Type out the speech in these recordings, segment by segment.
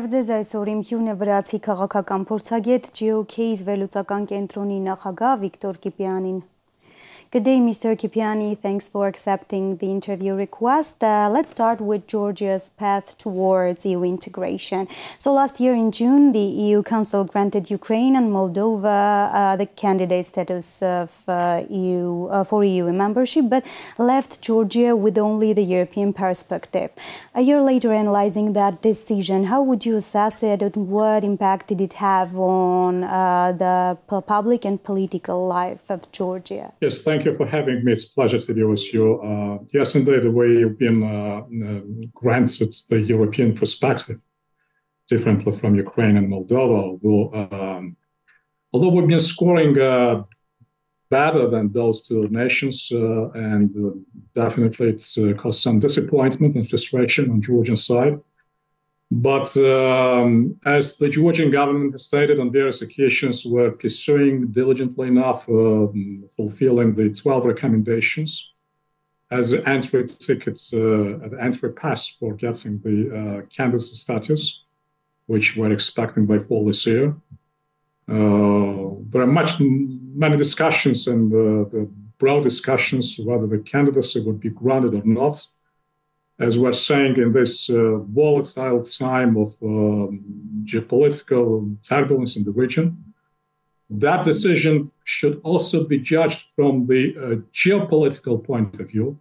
Բարև ձեզ, այսօր իմ հյուրն է վրացի քաղաքական փորձագետ Geocase վերլուծական կենտրոնի նախագահ Victor Kipianin. Good day, Mr. Kipiani. Thanks for accepting the interview request. Let's start with Georgia's path towards EU integration. So last year in June, the EU Council granted Ukraine and Moldova the candidate status of for EU membership, but left Georgia with only the European perspective. A year later, analyzing that decision, how would you assess it and what impact did it have on the public and political life of Georgia? Yes, thank you for having me. It's a pleasure to be with you. Yes, indeed, the way you've been granted the European perspective, differently from Ukraine and Moldova, although we've been scoring better than those two nations, and definitely it's caused some disappointment and frustration on Georgian side. But as the Georgian government has stated on various occasions, we're pursuing diligently enough fulfilling the 12 recommendations as an entry ticket, an entry pass for getting the candidate status, which we're expecting by fall this year. There are many discussions and the broad discussions whether the candidacy would be granted or not. As we're saying, in this volatile time of geopolitical turbulence in the region, that decision should also be judged from the geopolitical point of view.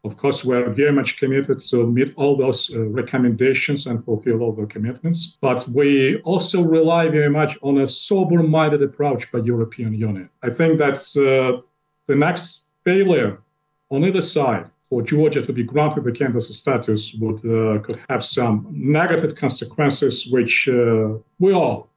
Of course, we're very much committed to meet all those recommendations and fulfill all the commitments. But we also rely very much on a sober-minded approach by European Union. I think that's the next failure on either side for Georgia to be granted the candidate status could have some negative consequences, which we all,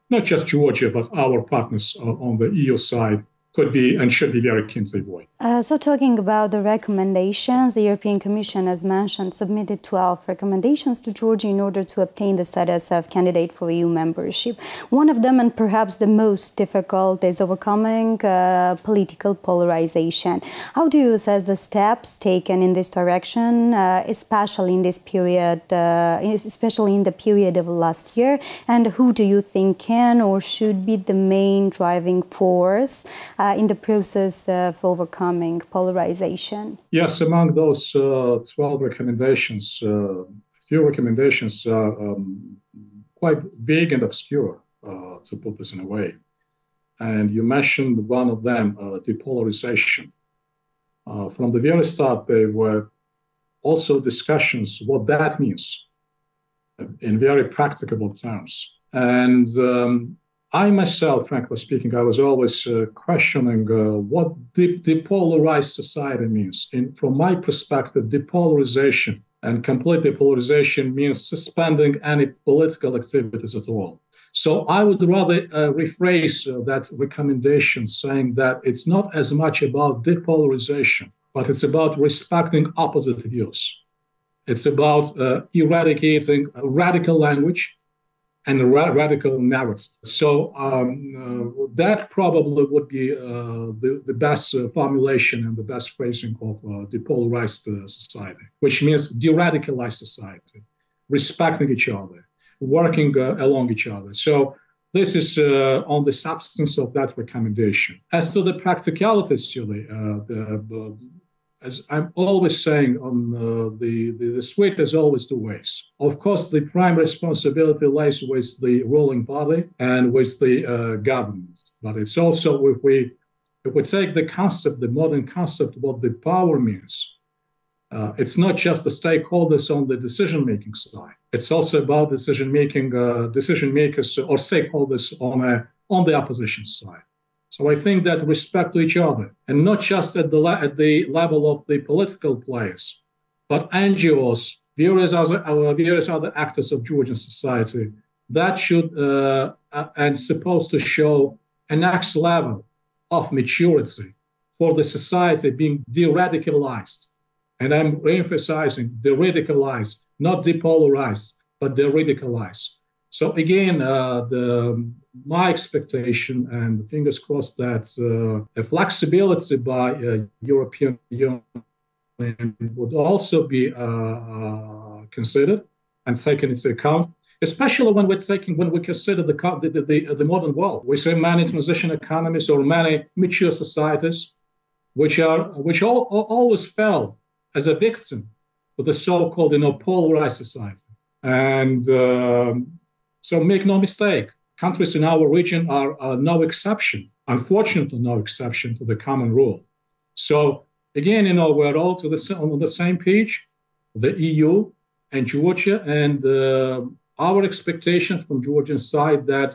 not just Georgia, but our partners on the EU side, could be and should be very keen to avoid. So talking about the recommendations, the European Commission, as mentioned, submitted 12 recommendations to Georgia in order to obtain the status of candidate for EU membership. One of them, and perhaps the most difficult, is overcoming political polarization. How do you assess the steps taken in this direction, especially in this period, especially in the period of last year? And who do you think can or should be the main driving force in the process of overcoming polarization? Yes, among those 12 recommendations, a few recommendations are quite vague and obscure, to put this in a way. And you mentioned one of them, depolarization. From the very start, there were also discussions what that means in very practicable terms. And I myself, frankly speaking, I was always questioning what depolarized society means. From my perspective, depolarization and complete depolarization means suspending any political activities at all. So I would rather rephrase that recommendation saying that it's not as much about depolarization, but it's about respecting opposite views. It's about eradicating radical language and radical narratives. So that probably would be the best formulation and the best phrasing of depolarized society, which means de-radicalized society, respecting each other, working along each other. So this is on the substance of that recommendation. As to the practicalities, as I'm always saying, on the street is always two ways. Of course, the prime responsibility lies with the ruling party and with the government. But it's also, if we take the concept, the modern concept, what the power means, it's not just the stakeholders on the decision-making side. It's also about decision makers or stakeholders on the opposition side. So I think that respect to each other, and not just at the level of the political players, but NGOs, various other actors of Georgian society, that should and supposed to show a next level of maturity for the society being de-radicalized. And I'm re-emphasizing de-radicalized, not depolarized, but de-radicalized. So again, my expectation, and fingers crossed, that a flexibility by European Union would also be considered and taken into account. especially when we consider the modern world. We see many transition economies or many mature societies, which always fell as a victim to the so-called polarized society. And so make no mistake, countries in our region are no exception, unfortunately no exception to the common rule. So again, we're all on the same page, the EU and Georgia, and our expectations from Georgian side that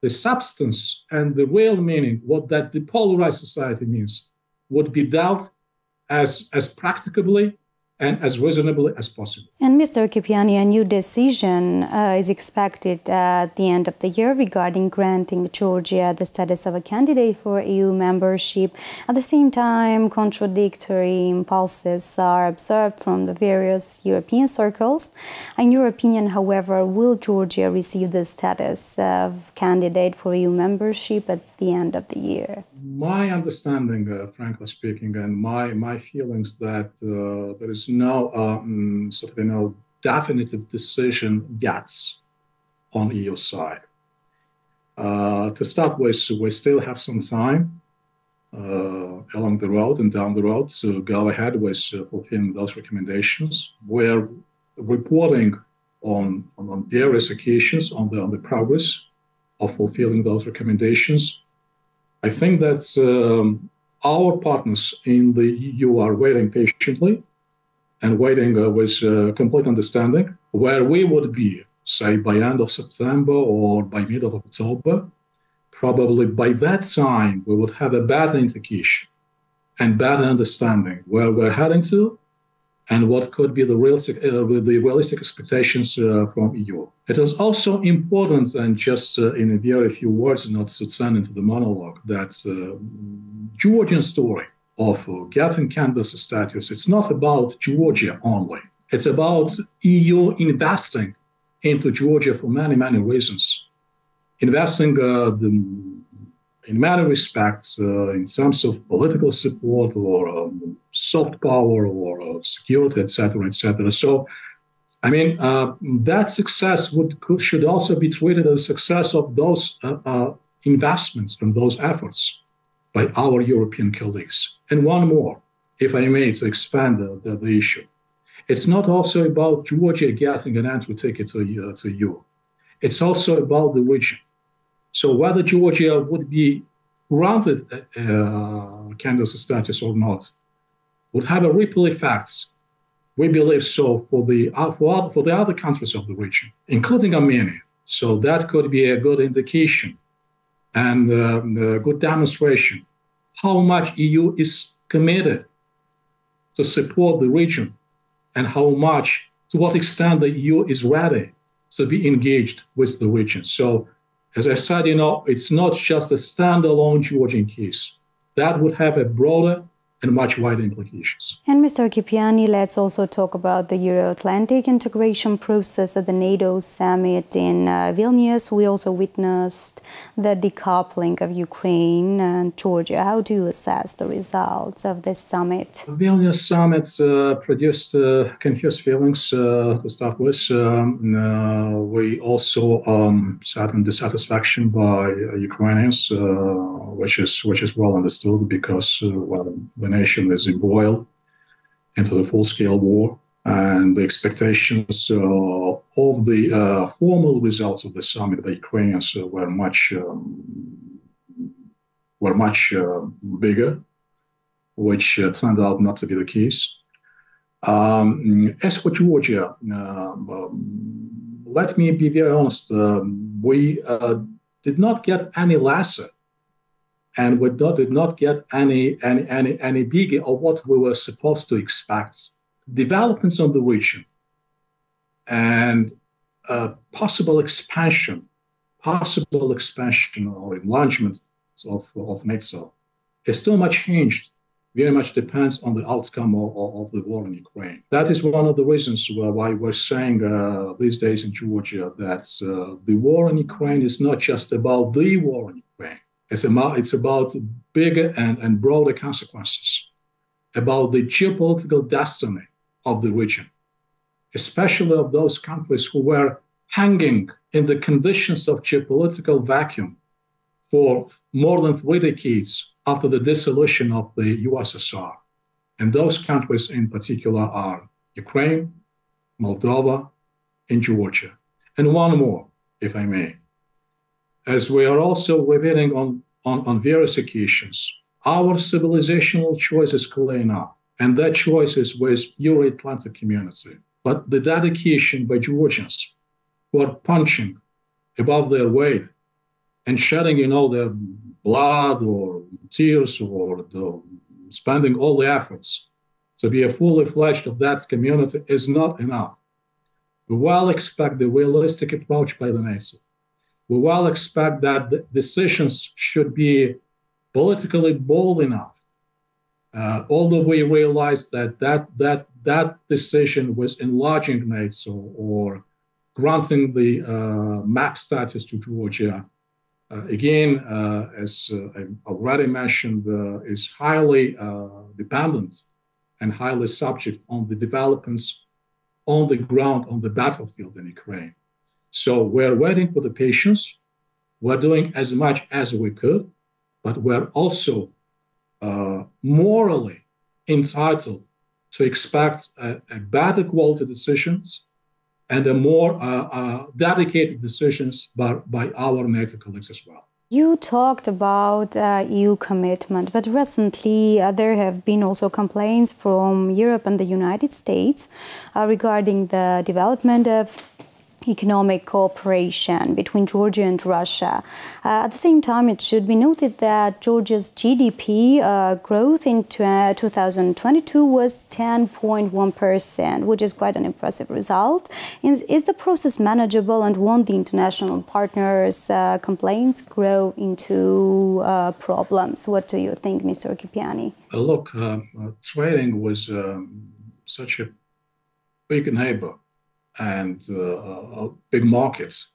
the substance and the real meaning, what that depolarized society means, would be dealt as practicably and as reasonably as possible. And Mr. Kipiani, a new decision is expected at the end of the year regarding granting Georgia the status of a candidate for EU membership. At the same time, contradictory impulses are observed from the various European circles. In your opinion, however, will Georgia receive the status of candidate for EU membership at the end of the year? My understanding, frankly speaking, and my feelings that there is no definitive decision yet on EU side. To start with, we still have some time along the road and down the road to go ahead with fulfilling those recommendations. We're reporting on various occasions on the progress of fulfilling those recommendations. I think that our partners in the EU are waiting patiently and waiting with complete understanding where we would be, say, by end of September or by mid of October. Probably by that time, we would have a better indication and better understanding where we're heading to and what could be the realistic expectations from EU. It is also important, and just in a very few words, not to turn into the monologue, that Georgian story of getting candidate status, it's not about Georgia only. It's about EU investing into Georgia for many, many reasons. Investing in many respects, in terms of political support or soft power or security, etc., etc. So, I mean, that success should also be treated as a success of those investments and those efforts by our European colleagues. And one more, if I may, to expand the issue. It's not also about Georgia getting an entry ticket to EU. It's also about the region. So whether Georgia would be granted candidate status or not would have a ripple effects, we believe so, for the other countries of the region, including Armenia. So that could be a good indication and a good demonstration how much EU is committed to support the region and to what extent the EU is ready to be engaged with the region. So, as I said, it's not just a standalone Georgian case. That would have a broader and much wider implications. And Mr. Kipiani, let's also talk about the EuroAtlantic integration process at the NATO summit in Vilnius. We also witnessed the decoupling of Ukraine and Georgia. How do you assess the results of this summit? The Vilnius summit produced confused feelings to start with. We also certain dissatisfaction by Ukrainians, which is well understood because the nation is embroiled into the full-scale war, and the expectations of the formal results of the summit by Ukrainians were much bigger, which turned out not to be the case. As for Georgia, let me be very honest. We did not get any lesser, and we did not get any bigger of what we were supposed to expect. Developments on the region and possible expansion or enlargement of NATO is still much changed. Very much depends on the outcome of the war in Ukraine. That is one of the reasons why we're saying these days in Georgia that the war in Ukraine is not just about the war in Ukraine. It's about bigger and broader consequences, about the geopolitical destiny of the region, especially of those countries who were hanging in the conditions of geopolitical vacuum for more than 3 decades after the dissolution of the USSR. And those countries in particular are Ukraine, Moldova, and Georgia. And one more, if I may. As we are also revealing on various occasions, our civilizational choice is clear enough, and that choice is with EuroAtlantic community. But the dedication by Georgians who are punching above their weight and shedding, their blood or tears or spending all the efforts to be a fully fledged of that community is not enough. We well expect the realistic approach by the NATO. We well expect that the decisions should be politically bold enough. Although we realize that decision was enlarging NATO or granting the map status to Georgia, as I already mentioned, is highly dependent and highly subject on the developments on the ground, on the battlefield in Ukraine. So we're waiting for the patience. We're doing as much as we could, but we're also morally entitled to expect a better quality decisions and a more dedicated decisions by our NATO colleagues as well. You talked about EU commitment, but recently there have been also complaints from Europe and the United States regarding the development of economic cooperation between Georgia and Russia. At the same time, it should be noted that Georgia's GDP growth in 2022 was 10.1%, which is quite an impressive result. Is the process manageable, and won't the international partners' complaints grow into problems? What do you think, Mr. Kipiani? Look, trading was such a big neighbor and big markets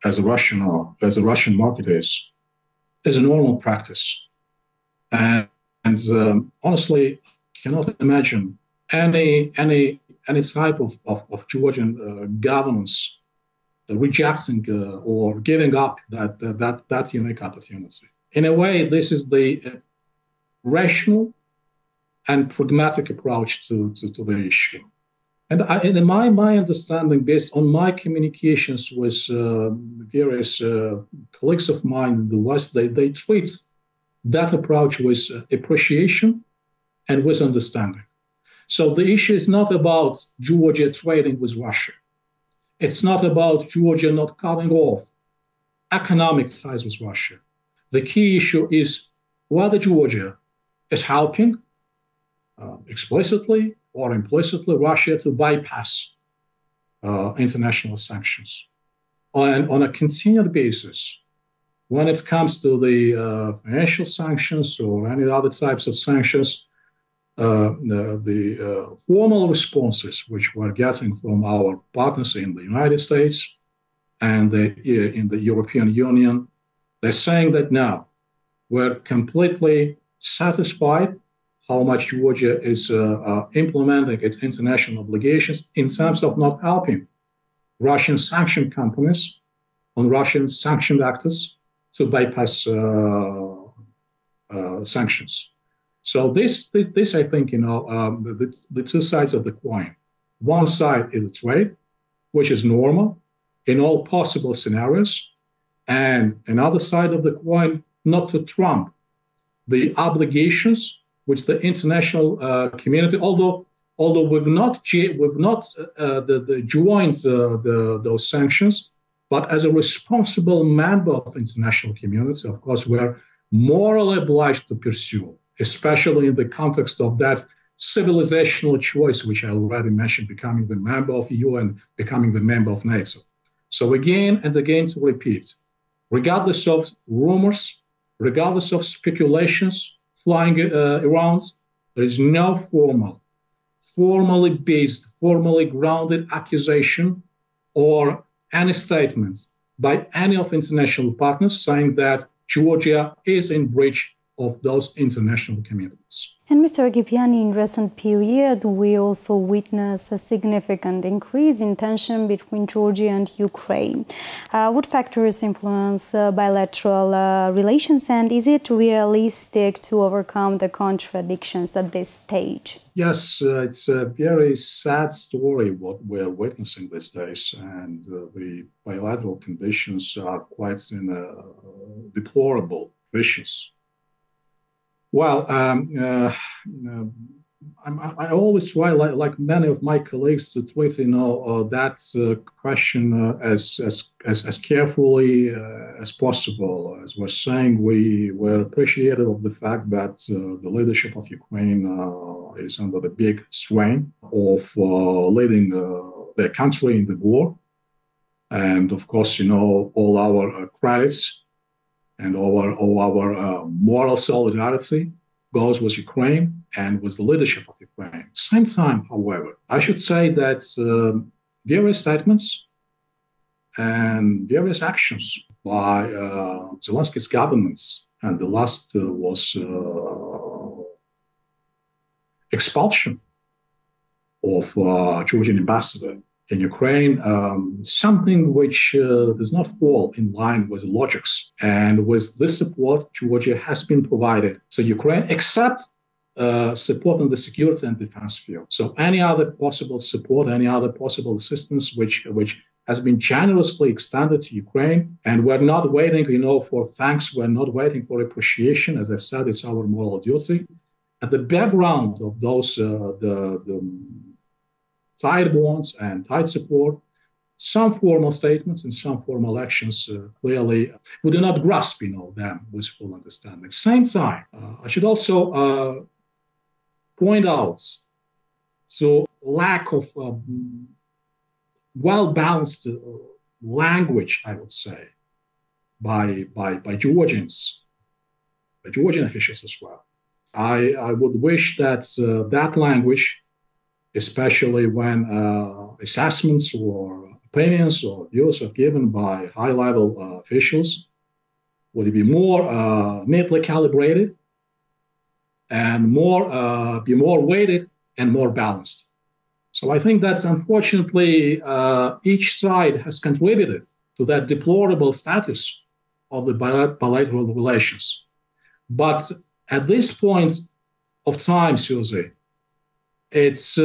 as a Russian market is a normal practice, and honestly cannot imagine any type of Georgian governance rejecting or giving up that unique opportunity. In a way, this is the rational and pragmatic approach to the issue. And in my understanding, based on my communications with various colleagues of mine in the West, they treat that approach with appreciation and with understanding. So the issue is not about Georgia trading with Russia. It's not about Georgia not cutting off economic ties with Russia. The key issue is whether Georgia is helping explicitly or implicitly Russia to bypass international sanctions. On a continued basis, when it comes to the financial sanctions or any other types of sanctions, the formal responses which we're getting from our partners in the United States and in the European Union, they're saying that now we're completely satisfied how much Georgia is implementing its international obligations in terms of not helping Russian sanctioned companies on Russian sanctioned actors to bypass sanctions. So this I think, the two sides of the coin. One side is the trade, which is normal in all possible scenarios, and another side of the coin not to trump the obligations which the international community, although we've not joined those sanctions, but as a responsible member of the international community, of course, we're morally obliged to pursue, especially in the context of that civilizational choice, which I already mentioned, becoming the member of EU and becoming the member of NATO. So again and again to repeat, regardless of rumors, regardless of speculations flying around, there is no formally based, formally grounded accusation or any statement by any of international partners saying that Georgia is in breach of those international commitments. And Mr. Kipiani, in recent period, we also witness a significant increase in tension between Georgia and Ukraine. What factors influence bilateral relations, and is it realistic to overcome the contradictions at this stage? Yes, it's a very sad story what we're witnessing these days, and the bilateral conditions are quite deplorable, vicious. Well, I always try, like many of my colleagues, to treat that question as carefully as possible. As we're saying, we were appreciative of the fact that the leadership of Ukraine is under the big strain of leading their country in the war, and of course, all our credits and all our moral solidarity goes with Ukraine and with the leadership of Ukraine. At the same time, however, I should say that various statements and various actions by Zelensky's governments, and the last was expulsion of Georgian ambassador in Ukraine, something which does not fall in line with the logics and with this support Georgia has been provided to Ukraine, except support in the security and defense field. So any other possible support, any other possible assistance which has been generously extended to Ukraine, and we're not waiting, for thanks, we're not waiting for appreciation. As I've said, it's our moral duty. At the background of those tight bonds and tight support, some formal statements and some formal actions clearly we do not grasp, them with full understanding. At the same time, I should also point out to lack of well-balanced language, I would say, by Georgians, by Georgian officials as well. I would wish that that language, especially when assessments or opinions or views are given by high-level officials, would be more neatly calibrated and be more weighted and more balanced. So I think that unfortunately each side has contributed to that deplorable status of the bilateral relations. But at this point of time, Syuzi, it's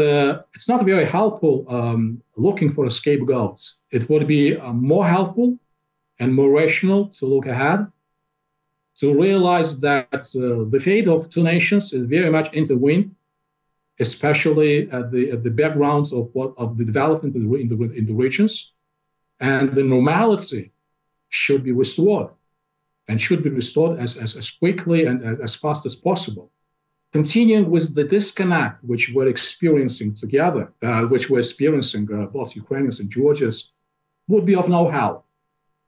not very helpful looking for a scapegoat. It would be more helpful and more rational to look ahead, to realize that the fate of two nations is very much intertwined, especially at the backgrounds of the development in the regions, and the normality should be restored, and should be restored as quickly and as fast as possible. Continuing with the disconnect which we're experiencing together, which we're experiencing both Ukrainians and Georgians, would be of no help,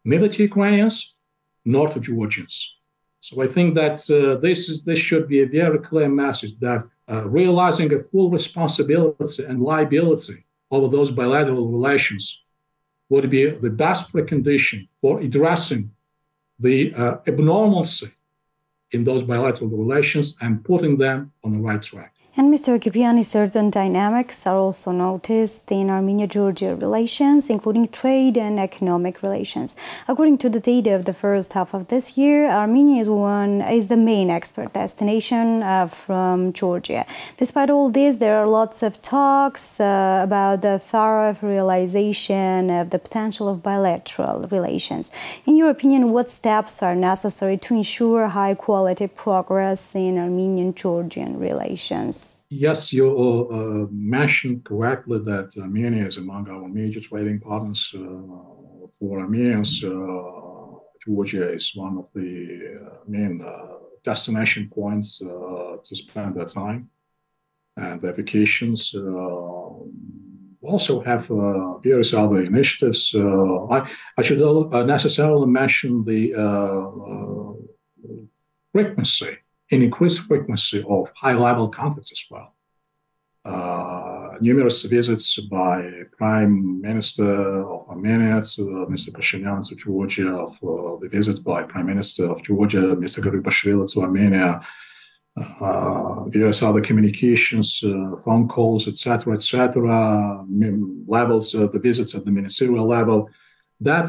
neither to Ukrainians nor to Georgians. So I think that this should be a very clear message that realizing a full responsibility and liability over those bilateral relations would be the best precondition for addressing the abnormalcy in those bilateral relations and putting them on the right track. And Mr. Kipiani, certain dynamics are also noticed in Armenia-Georgia relations, including trade and economic relations. According to the data of the first half of this year, Armenia is the main export destination from Georgia. Despite all this, there are lots of talks about the thorough realization of the potential of bilateral relations. In your opinion, what steps are necessary to ensure high-quality progress in Armenian-Georgian relations? Yes, you mentioned correctly that Armenia is among our major trading partners. For Armenians, Georgia is one of the main destination points to spend their time and their vacations. Also have various other initiatives. I should necessarily mention the increased frequency of high-level contacts as well. numerous visits by Prime Minister of Armenia, Mr. Pashinyan, to Georgia, of the visit by Prime Minister of Georgia, Mr. Garibashvili, to Armenia, various other communications, phone calls, etc., levels, the visits at the ministerial level. That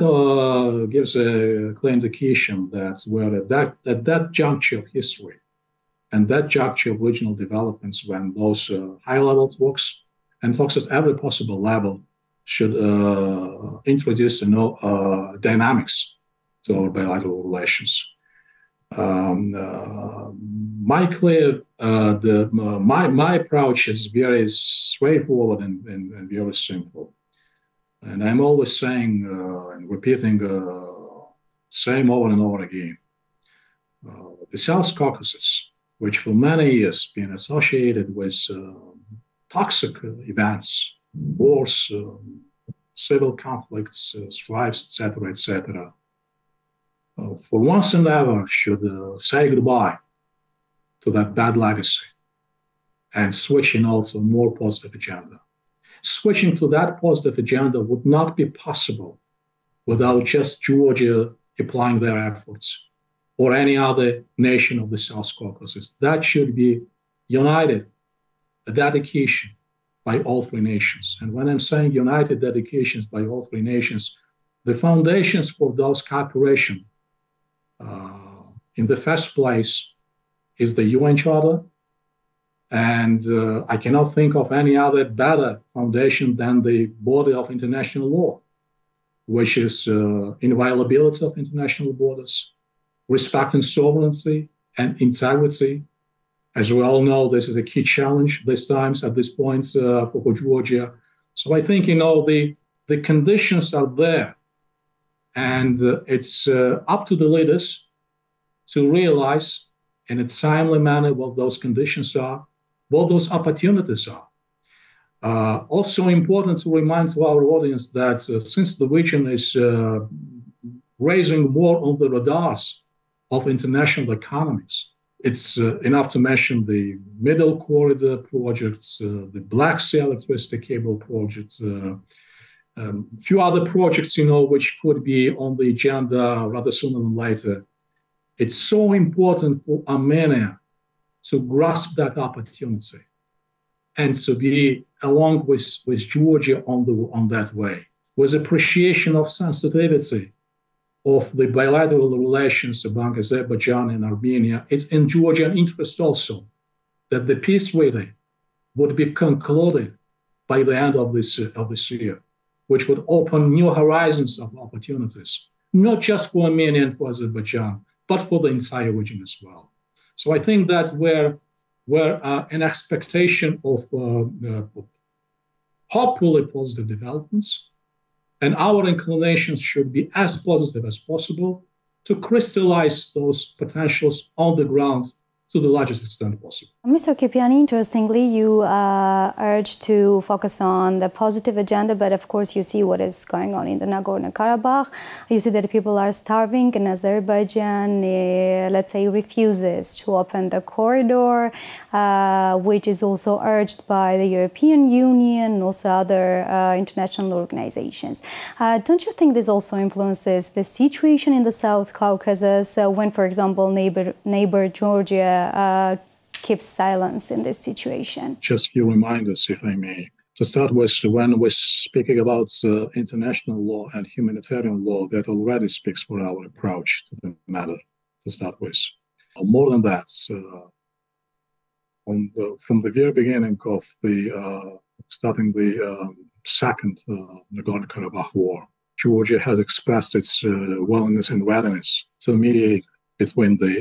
gives a clear indication that we're at that juncture of history and that juncture of regional developments, when those high-level talks and talks at every possible level should introduce dynamics to our bilateral relations. My approach is very straightforward and very simple. And I'm always saying and repeating same over and over again. The South Caucasus, which for many years been associated with toxic events, wars, civil conflicts, strifes, etc., for once and ever should say goodbye to that bad legacy and switching also a more positive agenda. Switching to that positive agenda would not be possible without just Georgia applying their efforts or any other nation of the South Caucasus. That should be united, a dedication by all three nations. And when I'm saying united dedications by all three nations, the foundations for those cooperation in the first place is the UN Charter. And I cannot think of any other better foundation than the body of international law, which is inviolability of international borders, respecting sovereignty and integrity. As we all know, this is a key challenge at this point for Georgia. So I think, the conditions are there. And it's up to the leaders to realize in a timely manner what those conditions are, what those opportunities are. Also important to remind to our audience that since the region is raising more on the radars of international economies, it's enough to mention the Middle Corridor projects, the Black Sea electricity cable project, few other projects, which could be on the agenda rather sooner than later. It's so important for Armenia to grasp that opportunity and to be along with Georgia on that way, with appreciation of sensitivity of the bilateral relations among Azerbaijan and Armenia. It's in Georgian interest also that the peace treaty would be concluded by the end of this year, which would open new horizons of opportunities, not just for Armenia and for Azerbaijan, but for the entire region as well. So I think that where an expectation of hopefully positive developments, and our inclinations should be as positive as possible to crystallize those potentials on the ground to the largest extent possible. Mr. Kipiani, interestingly, you urge to focus on the positive agenda, but of course you see what is going on in the Nagorno-Karabakh. You see that people are starving, and Azerbaijan, let's say, refuses to open the corridor, which is also urged by the European Union and also other international organizations. Don't you think this also influences the situation in the South Caucasus when, for example, neighbor Georgia keeps silence in this situation? Just a few reminders, if I may. To start with, when we're speaking about international law and humanitarian law, that already speaks for our approach to the matter, to start with. More than that, from the very beginning of starting the second Nagorno-Karabakh war, Georgia has expressed its willingness and readiness to mediate between the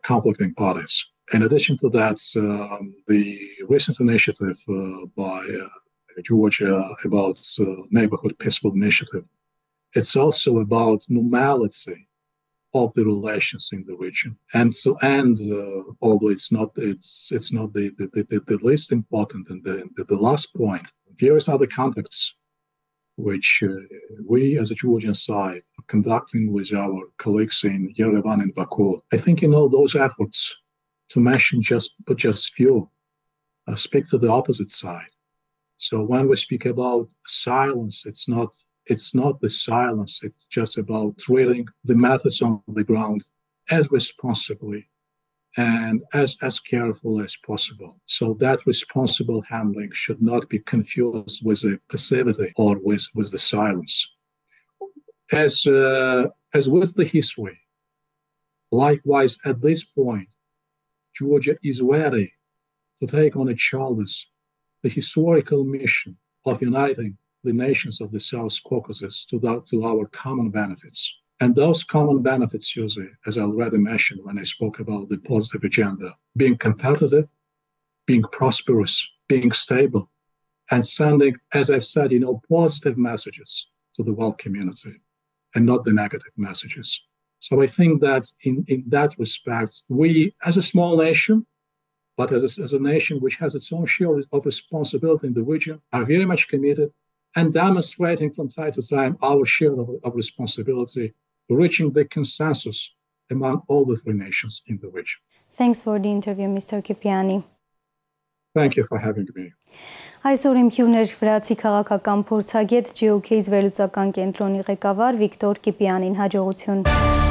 conflicting parties. In addition to that, the recent initiative by Georgia about Neighborhood Peaceful Initiative, it's also about normality of the relations in the region. And to end, although it's not the least important and the last point, various other contacts which we as a Georgian side are conducting with our colleagues in Yerevan and Baku. I think, those efforts, to mention just few, speak to the opposite side. So when we speak about silence, it's not the silence, it's just about treating the matters on the ground as responsibly and as careful as possible. So that responsible handling should not be confused with the passivity or with the silence. As with the history, likewise, at this point, Georgia is ready to take on its shoulders the historical mission of uniting the nations of the South Caucasus to our common benefits. And those common benefits, Syuzi, as I already mentioned when I spoke about the positive agenda, being competitive, being prosperous, being stable, and sending, as I've said, positive messages to the world community and not the negative messages. So I think that in that respect, we, as a small nation, but as a nation which has its own share of responsibility in the region, are very much committed and demonstrating from time to time our share of responsibility, reaching the consensus among all the three nations in the region. Thanks for the interview, Mr. Kipiani. Thank you for having me. Այսօր իմ հյուրն էր վրացի քաղաքական փորձագետ Geocase վերլուծական կենտրոնի ղեկավար Վիկտոր Կիպիանին։ Հաջողություն։